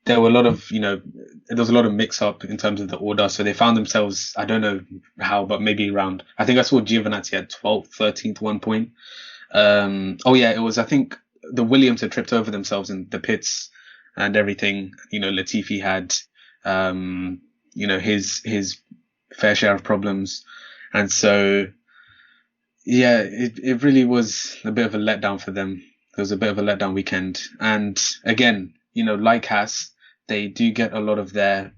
there was a lot of mix up in terms of the order. So they found themselves, I don't know how, but maybe around, I think I saw Giovinazzi at 12th, 13th, 1 point. It was, I think the Williams had tripped over themselves in the pits and everything. Latifi had, his fair share of problems. And so, it really was a bit of a letdown for them. It was a bit of a letdown weekend. And again, like Haas, they do get a lot of their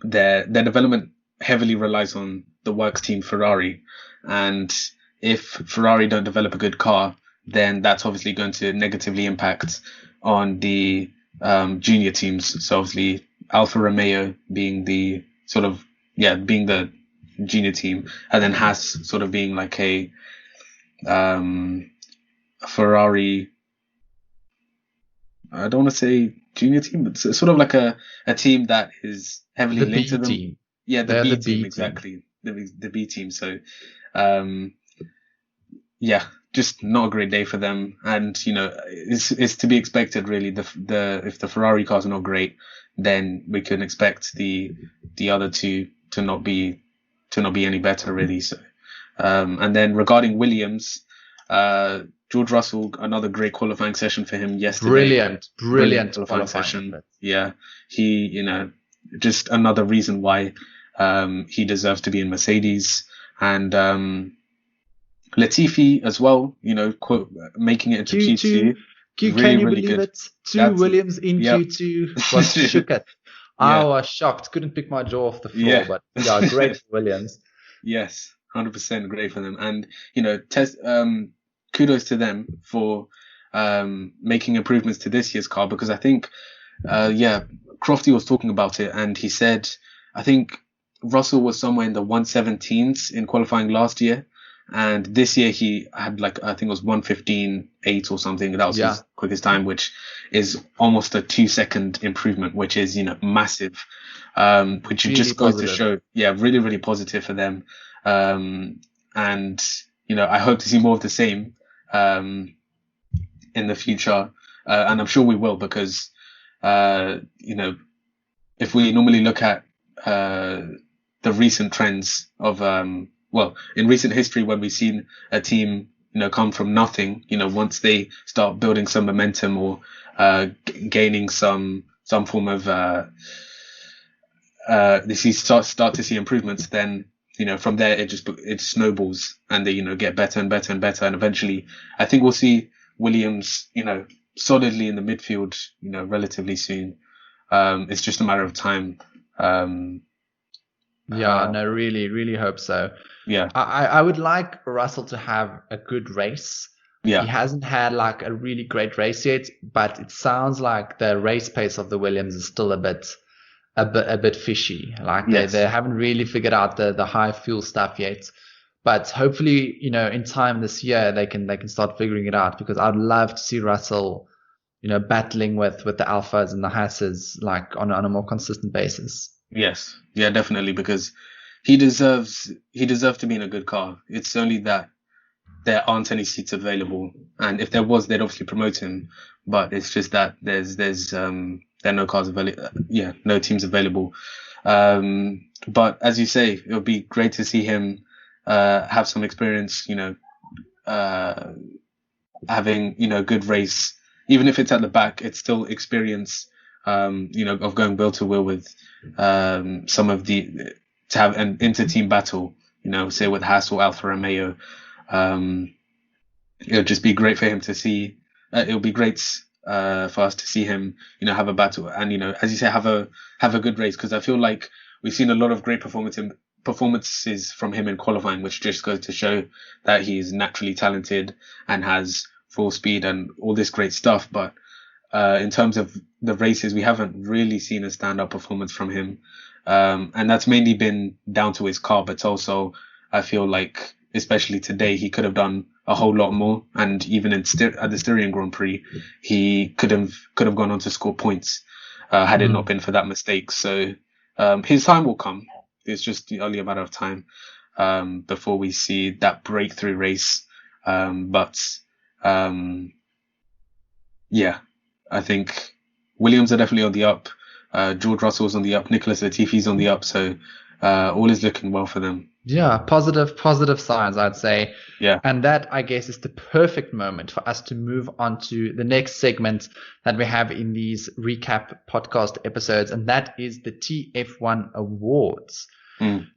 development heavily relies on the works team Ferrari. And if Ferrari don't develop a good car, then that's obviously going to negatively impact on the junior teams. So obviously Alfa Romeo being the being the junior team, and then Haas sort of being like a Ferrari, I don't want to say junior team, but it's sort of like a team that is heavily linked to them. Team. Yeah, the B team, team. exactly. The B team. So, just not a great day for them. And, it's to be expected, really. If the Ferrari cars are not great, then we can expect the other two to not be any better, really. So, and then regarding Williams, George Russell, another great qualifying session for him yesterday. Brilliant qualifying session. Yeah, he, just another reason why he deserves to be in Mercedes. And Latifi as well, making it into Q2. Can you believe it? Williams in Q2 was shook it. I was shocked. Couldn't pick my jaw off the floor, but great for Williams. Yes, 100% great for them. And, kudos to them for making improvements to this year's car, because I think, Crofty was talking about it, and he said, I think Russell was somewhere in the 117s in qualifying last year. And this year he had like, I think it was 1:15.8 or something. That was his quickest time, which is almost a 2-second improvement, which is, massive. Which Really just goes positive. to show, really, really positive for them. And, I hope to see more of the same, in the future. And I'm sure we will, because, if we normally look at, the recent trends of, in recent history, when we've seen a team, come from nothing, once they start building some momentum or, gaining some form of, start to see improvements, then, from there it snowballs, and they, get better and better and better. And eventually I think we'll see Williams, solidly in the midfield, relatively soon. It's just a matter of time. Really, really hope so. Yeah. I would like Russell to have a good race. Yeah. He hasn't had like a really great race yet, but it sounds like the race pace of the Williams is still a bit fishy. Like they haven't really figured out the high fuel stuff yet. But hopefully, in time this year they can start figuring it out, because I'd love to see Russell, battling with the Alphas and the Hasses, like on a more consistent basis. Yes. Yeah, definitely, because he deserves to be in a good car. It's only that there aren't any seats available, and if there was, they'd obviously promote him. But it's just that there are no cars available. No teams available. But as you say, it would be great to see him have some experience. Having good race, even if it's at the back, it's still experience. Of going wheel to wheel with some of to have an inter-team battle, say with Haas or Alfa Romeo. It would just be great for him to see. It would be great for us to see him, have a battle, and as you say, have a good race, because I feel like we've seen a lot of great performances from him in qualifying, which just goes to show that he's naturally talented and has full speed and all this great stuff. But in terms of the races, we haven't really seen a standout performance from him. And that's mainly been down to his car, but also I feel like, especially today, he could have done a whole lot more. And even at the Styrian Grand Prix, he could have gone on to score points, had it not been for that mistake. So, his time will come. It's just only a matter of time, before we see that breakthrough race. I think Williams are definitely on the up. George Russell's on the up. Nicholas Latifi's on the up. So all is looking well for them. Yeah, positive signs, I'd say. Yeah. And that, I guess, is the perfect moment for us to move on to the next segment that we have in these recap podcast episodes, and that is the TF1 Awards.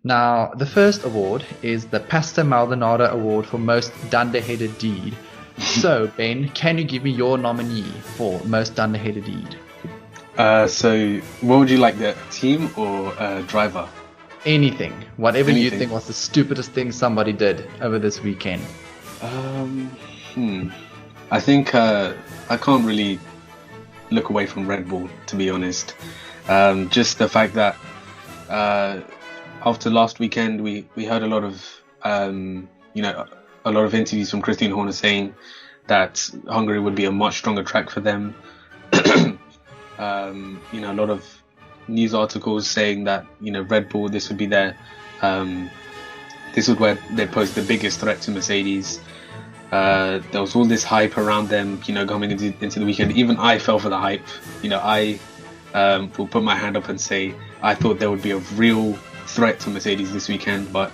Now, the first award is the Pastor Maldonado Award for Most Dunderheaded Deed. So, Ben, can you give me your nominee for Most Dunderheaded Deed? So, what would you like, the team or driver? Anything. Whatever you think was the stupidest thing somebody did over this weekend. I think I can't really look away from Redbull, to be honest. Just the fact that after last weekend, we heard a lot of a lot of interviews from Christian Horner saying that Hungary would be a much stronger track for them. A lot of news articles saying that Red Bull, this would be their this is where they pose the biggest threat to Mercedes. There was all this hype around them, coming into the weekend. Even I fell for the hype. I will put my hand up and say I thought there would be a real threat to Mercedes this weekend, but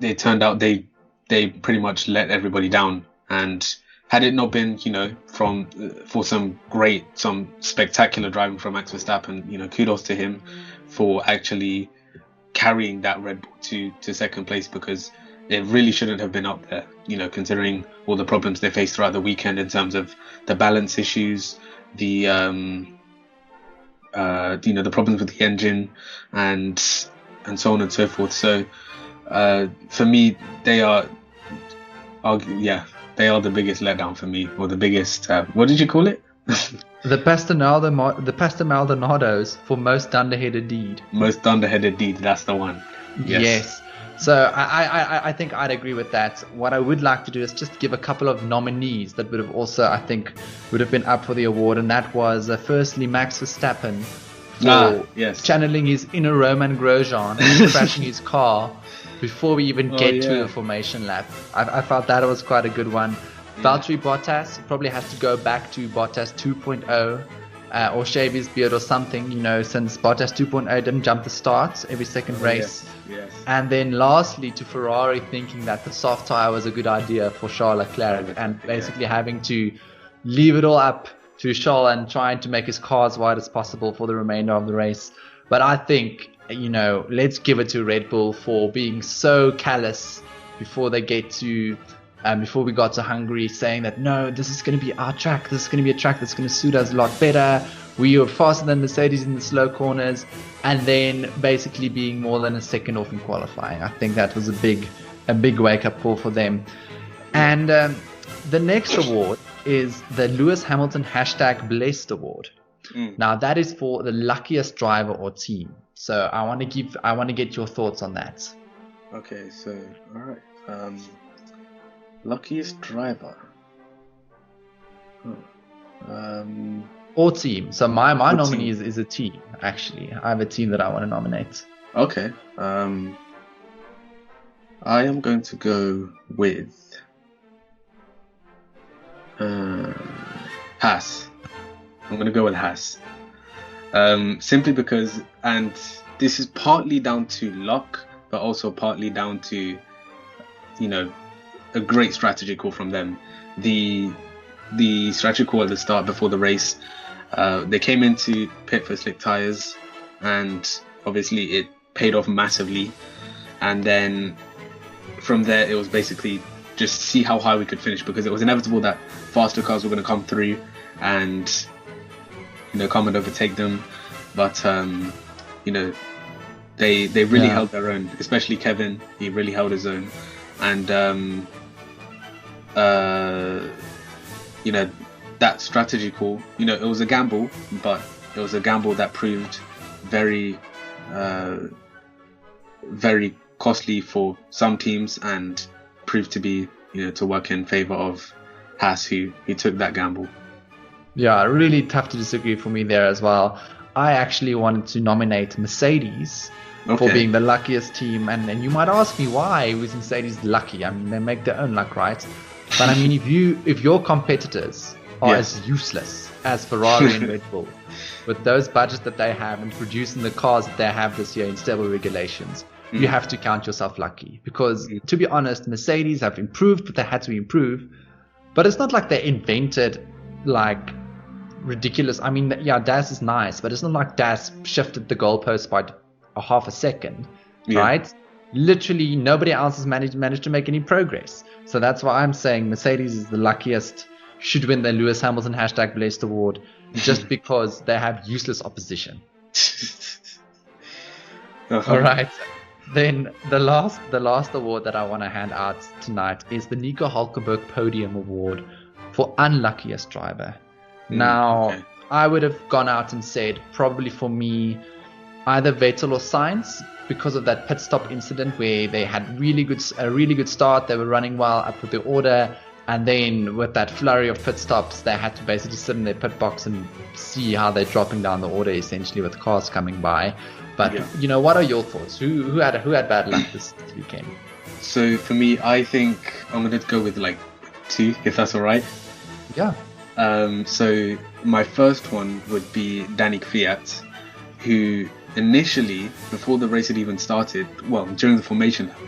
it turned out they pretty much let everybody down. And had it not been, for some spectacular driving from Max Verstappen, kudos to him for actually carrying that Red Bull to second place, because it really shouldn't have been up there, considering all the problems they faced throughout the weekend in terms of the balance issues, the the problems with the engine and so on and so forth. So for me, they are the biggest letdown for me, or the biggest what did you call it? The Pastor Maldonados for Most Dunderheaded Deed. Most Dunderheaded Deed, that's the one. Yes. So I think I'd agree with that. What I would like to do is just give a couple of nominees that would have also, I think, would have been up for the award, and that was firstly Max Verstappen for channeling his inner Roman Grosjean and crashing his car before we even get to the formation lap. I felt that was quite a good one. Valtteri Bottas probably has to go back to Bottas 2.0. Or shave his beard or something, since Bottas 2.0 didn't jump the start every second race. Yes. And then lastly to Ferrari thinking that the soft tyre was a good idea for Charles Leclerc and basically having to leave it all up to Charles and trying to make his car as wide as possible for the remainder of the race. But I think, let's give it to Red Bull for being so callous before they get to before we got to Hungary, saying that no, this is going to be our track, this is going to be a track that's going to suit us a lot better, we are faster than Mercedes in the slow corners, and then basically being more than a second off in qualifying. I think that was a big wake-up call for them. And the next award is the Lewis Hamilton #Blessed Award. Now that is for the luckiest driver or team. So I want to get your thoughts on that. Okay, so all right. Luckiest driver. Or team. So my nominee is a team, actually. I have a team that I want to nominate. Okay. I am going to go with Haas. I'm going to go with Haas. Simply because, and this is partly down to luck, but also partly down to, a great strategy call from them. The strategy call at the start before the race, they came into pit for slick tires, and obviously it paid off massively. And then from there, it was basically just see how high we could finish, because it was inevitable that faster cars were going to come through and come and overtake them. But they really held their own, especially Kevin. He really held his own. And that strategy call, it was a gamble, but it was a gamble that proved very very costly for some teams, and proved to be to work in favor of Haas, who took that gamble. Yeah, really tough to disagree for me there as well. I actually wanted to nominate Mercedes for being the luckiest team, and you might ask me why was Mercedes lucky. I mean, they make their own luck, right? But I mean, if your competitors are as useless as Ferrari and Red Bull, with those budgets that they have and producing the cars that they have this year in stable regulations, you have to count yourself lucky. Because to be honest, Mercedes have improved, but they had to improve. But it's not like they invented like ridiculous. I mean, DAS is nice, but it's not like DAS shifted the goalpost by a half a second, right? Literally nobody else has managed to make any progress. So that's why I'm saying Mercedes is the luckiest, should win the Lewis Hamilton #Blessed Award, just because they have useless opposition. All right. Then the last award that I want to hand out tonight is the Nico Hulkenberg Podium Award for unluckiest driver. Now, I would have gone out and said, probably for me, either Vettel or Sainz, because of that pit stop incident where they had a really good start. They were running well up with the order, and then with that flurry of pit stops, they had to basically sit in their pit box and see how they're dropping down the order, essentially, with cars coming by. But what are your thoughts? Who had bad luck this weekend? So for me, I think I'm going to go with like two, if that's all right. Yeah. So my first one would be Danny Kvyat, who initially, before the race had even started, during the formation lap,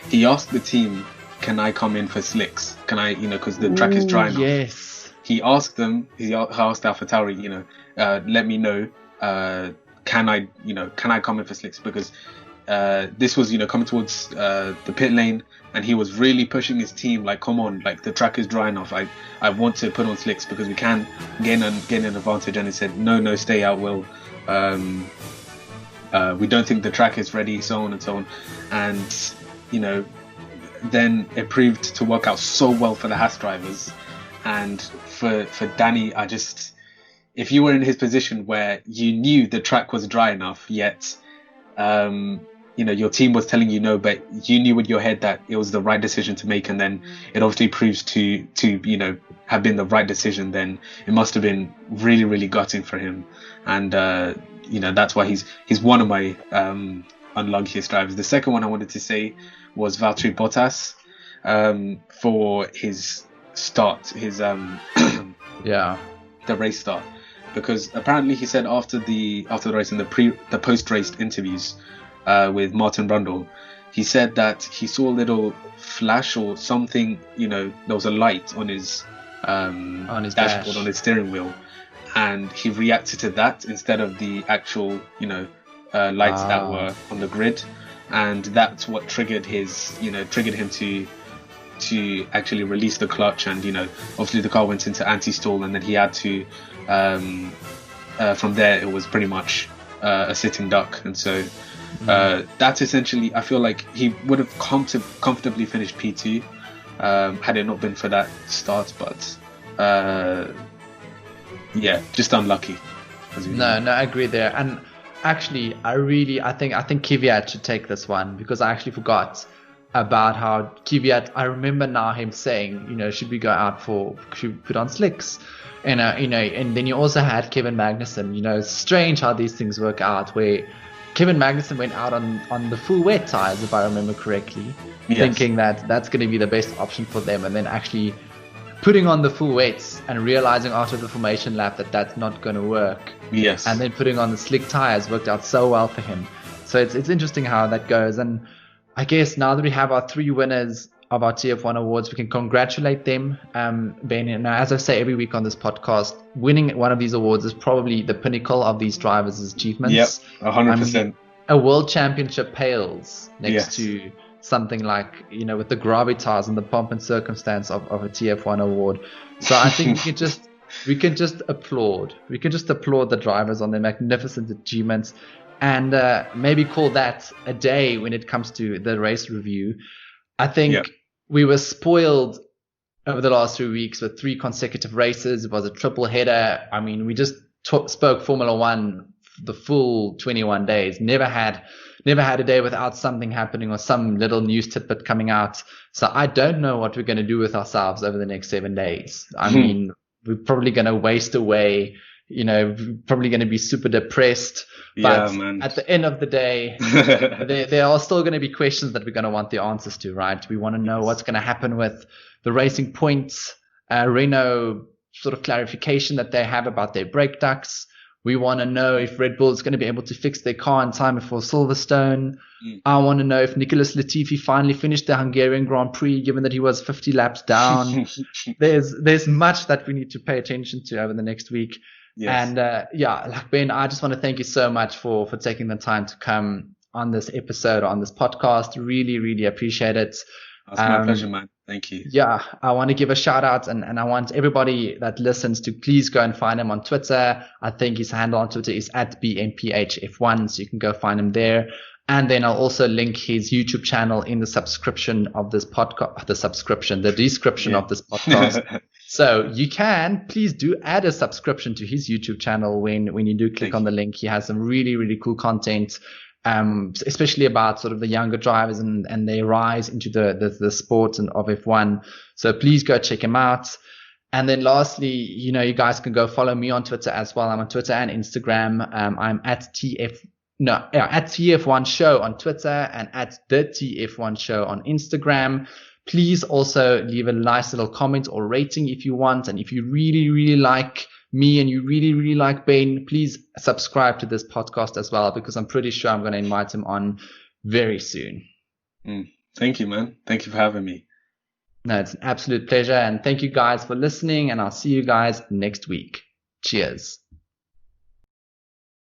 he asked the team, "Can I come in for slicks? Can I, because the track is dry enough?" Yes. He asked them. He asked AlphaTauri, let me know. Can I come in for slicks? Because this was, coming towards the pit lane, and he was really pushing his team, like, come on, like the track is dry enough. I want to put on slicks because we can gain an advantage. And he said, no, stay out, Will. We don't think the track is ready, so on and so on. And, then it proved to work out so well for the Haas drivers. And for Danny, if you were in his position where you knew the track was dry enough, yet your team was telling you no, but you knew in your head that it was the right decision to make, and then it obviously proves to have been the right decision. Then it must have been really, really gutting for him, and that's why he's one of my unluckiest drivers. The second one I wanted to say was Valtteri Bottas, for his start, his yeah, the race start, because apparently he said after the race, in the post race interviews with Martin Brundle, he said that he saw a little flash or something. There was a light on his dashboard, on his steering wheel, and he reacted to that instead of the actual lights that were on the grid, and that's what triggered him to actually release the clutch, and obviously the car went into anti-stall, and then he had to from there it was pretty much a sitting duck, and so that's essentially, I feel like he would have comfortably finished P2 had it not been for that start, but just unlucky. No, I agree there. And actually, I think Kvyat should take this one, because I actually forgot about how Kvyat, I remember now him saying, should we should we put on slicks? And and then you also had Kevin Magnussen. It's strange how these things work out, where Kevin Magnussen went out on the full wet tires, if I remember correctly, thinking that that's going to be the best option for them, and then actually putting on the full wets and realizing after the formation lap that that's not going to work. Yes. And then putting on the slick tires worked out so well for him. So it's interesting how that goes. And I guess now that we have our 3 winners of our TF1 awards, we can congratulate them. Ben, as I say every week on this podcast, winning one of these awards is probably the pinnacle of these drivers' achievements. Yep, 100%. A world championship pales next to something like, with the gravitas and the pomp and circumstance of a TF1 award. So I think we can just applaud the drivers on their magnificent achievements, and maybe call that a day when it comes to the race review. I think we were spoiled over the last 3 weeks with 3 consecutive races. It was a triple header. I mean, we just spoke Formula One the full 21 days. Never had a day without something happening or some little news tidbit coming out. So I don't know what we're going to do with ourselves over the next 7 days. I mean, we're probably going to waste away, probably going to be super depressed. But at the end of the day, there are still going to be questions that we're going to want the answers to, right? We want to know what's going to happen with the Racing Points, Renault sort of clarification that they have about their brake ducts. We want to know if Red Bull is going to be able to fix their car in time before Silverstone. I want to know if Nicholas Latifi finally finished the Hungarian Grand Prix, given that he was 50 laps down. There's much that we need to pay attention to over the next week. Yes. And Ben, I just want to thank you so much for taking the time to come on this episode, on this podcast. Really, really appreciate it. That's my pleasure, man. Thank you. Yeah, I want to give a shout out, and I want everybody that listens to please go and find him on Twitter. I think his handle on Twitter is @BMPHF1, so you can go find him there. And then I'll also link his YouTube channel in the description of this podcast. So you can, please do add a subscription to his YouTube channel when you do click on the link. He has some really, really cool content, especially about sort of the younger drivers and their rise into the sport and of F1. So please go check him out. And then lastly, you guys can go follow me on Twitter as well. I'm on Twitter and Instagram. I'm at TF1 Show on Twitter and at the TF1 Show on Instagram. Please also leave a nice little comment or rating if you want. And if you really, really like me and you really, really like Ben, please subscribe to this podcast as well, because I'm pretty sure I'm going to invite him on very soon. Thank you, man. Thank you for having me. No, it's an absolute pleasure. And thank you guys for listening, and I'll see you guys next week. Cheers.